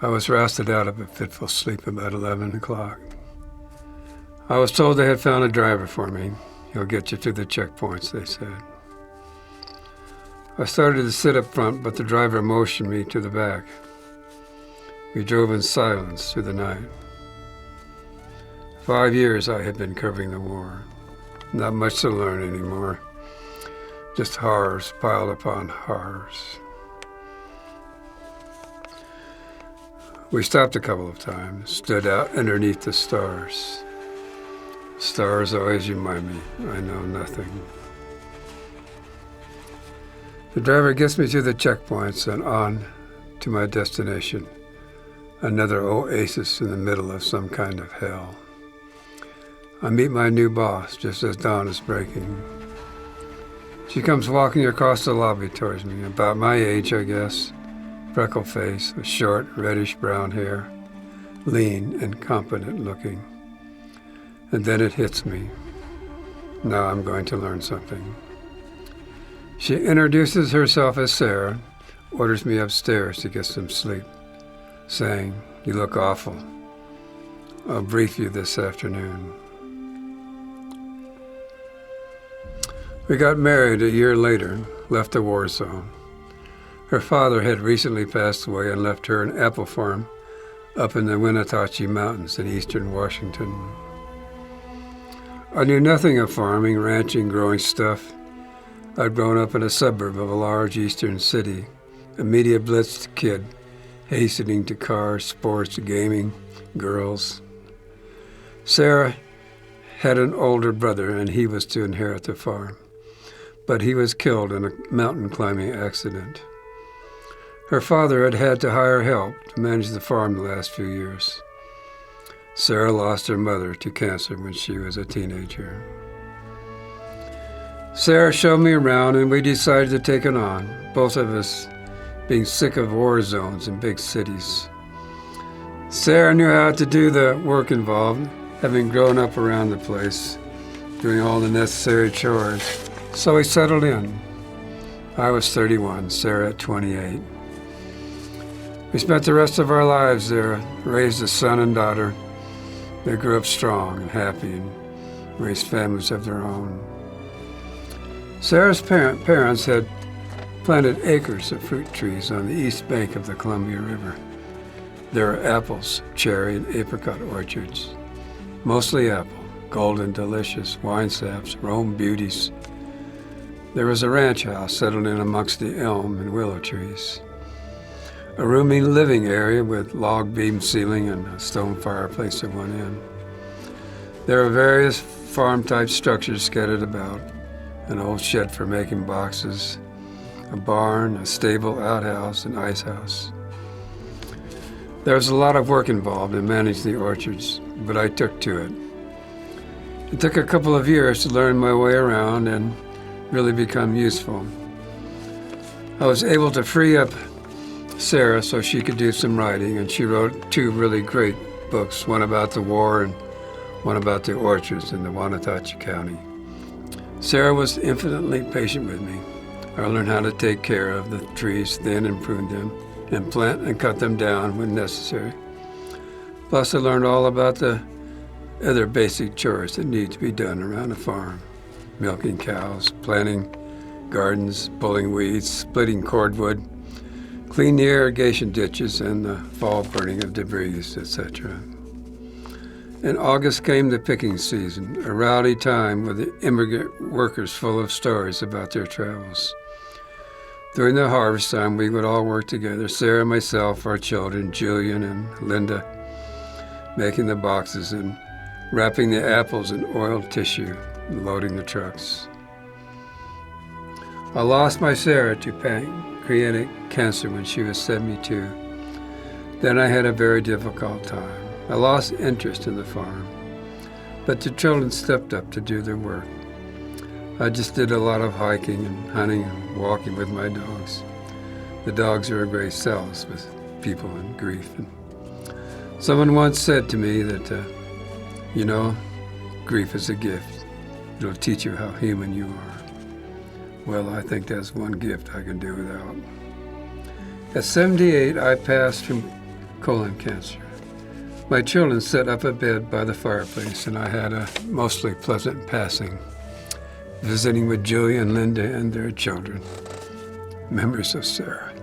I was rousted out of a fitful sleep about 11 o'clock. I was told they had found a driver for me. He'll get you through the checkpoints, they said. I started to sit up front, but the driver motioned me to the back. We drove in silence through the night. 5 years I had been covering the war. Not much to learn anymore. Just horrors piled upon horrors. We stopped a couple of times, stood out underneath the stars. Stars always remind me I know nothing. The driver gets me through the checkpoints and on to my destination, another oasis in the middle of some kind of hell. I meet my new boss just as dawn is breaking. She comes walking across the lobby towards me, about my age, I guess. Freckle face with short, reddish-brown hair, lean and competent looking. And then it hits me. Now I'm going to learn something. She introduces herself as Sarah, orders me upstairs to get some sleep, saying, "You look awful. I'll brief you this afternoon." We got married a year later, left the war zone. Her father had recently passed away and left her an apple farm up in the Winnetochee Mountains in eastern Washington. I knew nothing of farming, ranching, growing stuff. I'd grown up in a suburb of a large eastern city, a media-blitzed kid, hastening to cars, sports, gaming, girls. Sarah had an older brother, and he was to inherit the farm. But he was killed in a mountain climbing accident. Her father had had to hire help to manage the farm the last few years. Sarah lost her mother to cancer when she was a teenager. Sarah showed me around and we decided to take it on, both of us being sick of war zones in big cities. Sarah knew how to do the work involved, having grown up around the place, doing all the necessary chores, so we settled in. I was 31, Sarah at 28. We spent the rest of our lives there, raised a son and daughter. They grew up strong and happy and raised families of their own. Sarah's parents had planted acres of fruit trees on the east bank of the Columbia River. There are apples, cherry, and apricot orchards. Mostly apple, golden delicious, wine saps, Rome beauties. There was a ranch house settled in amongst the elm and willow trees. A roomy living area with log beam ceiling and a stone fireplace at one end. There are various farm-type structures scattered about, an old shed for making boxes, a barn, a stable, outhouse, and ice house. There was a lot of work involved in managing the orchards, but I took to it. It took a couple of years to learn my way around and really become useful. I was able to free up Sarah so she could do some writing, and she wrote 2 really great books, one about the war and one about the orchards in the Winnetochee County. Sarah was infinitely patient with me. I learned how to take care of the trees, thin and prune them, and plant and cut them down when necessary. Plus, I learned all about the other basic chores that need to be done around a farm. Milking cows, planting gardens, pulling weeds, splitting cordwood, clean the irrigation ditches and the fall burning of debris, etc. In August came the picking season, a rowdy time with the immigrant workers full of stories about their travels. During the harvest time, we would all work together, Sarah, myself, our children, Julian and Linda, making the boxes and wrapping the apples in oiled tissue and loading the trucks. I lost my Sarah to pancreatic cancer when she was 72. Then I had a very difficult time. I lost interest in the farm, but the children stepped up to do their work. I just did a lot of hiking and hunting and walking with my dogs. The dogs are a great solace with people in grief. And someone once said to me that, grief is a gift. It'll teach you how human you are. Well, I think that's one gift I can do without. At 78, I passed from colon cancer. My children sat up a bed by the fireplace, and I had a mostly pleasant passing, visiting with Julie and Linda and their children. Memories of Sarah.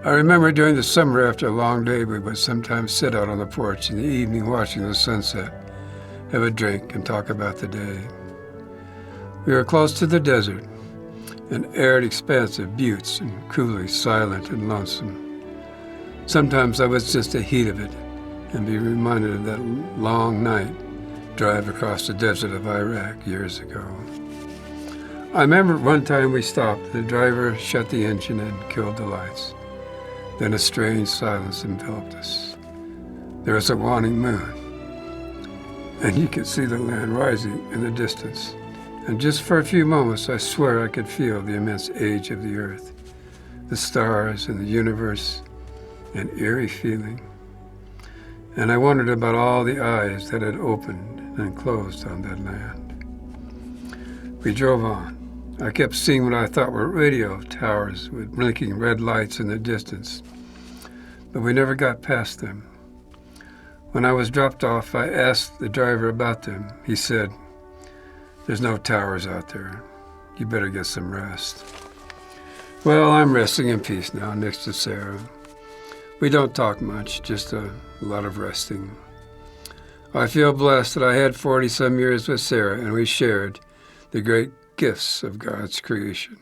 I remember during the summer after a long day, we would sometimes sit out on the porch in the evening watching the sunset, have a drink, and talk about the day. We were close to the desert, an arid expanse of buttes and coolly silent and lonesome. Sometimes I would sense the heat of it and be reminded of that long night drive across the desert of Iraq years ago. I remember one time we stopped, the driver shut the engine and killed the lights. Then a strange silence enveloped us. There was a waning moon, and you could see the land rising in the distance. And just for a few moments, I swear I could feel the immense age of the earth, the stars and the universe, an eerie feeling. And I wondered about all the eyes that had opened and closed on that land. We drove on. I kept seeing what I thought were radio towers with blinking red lights in the distance, but we never got past them. When I was dropped off, I asked the driver about them. He said, "There's no towers out there. You better get some rest." Well, I'm resting in peace now next to Sarah. We don't talk much, just a lot of resting. I feel blessed that I had 40-some years with Sarah, and we shared the great gifts of God's creation.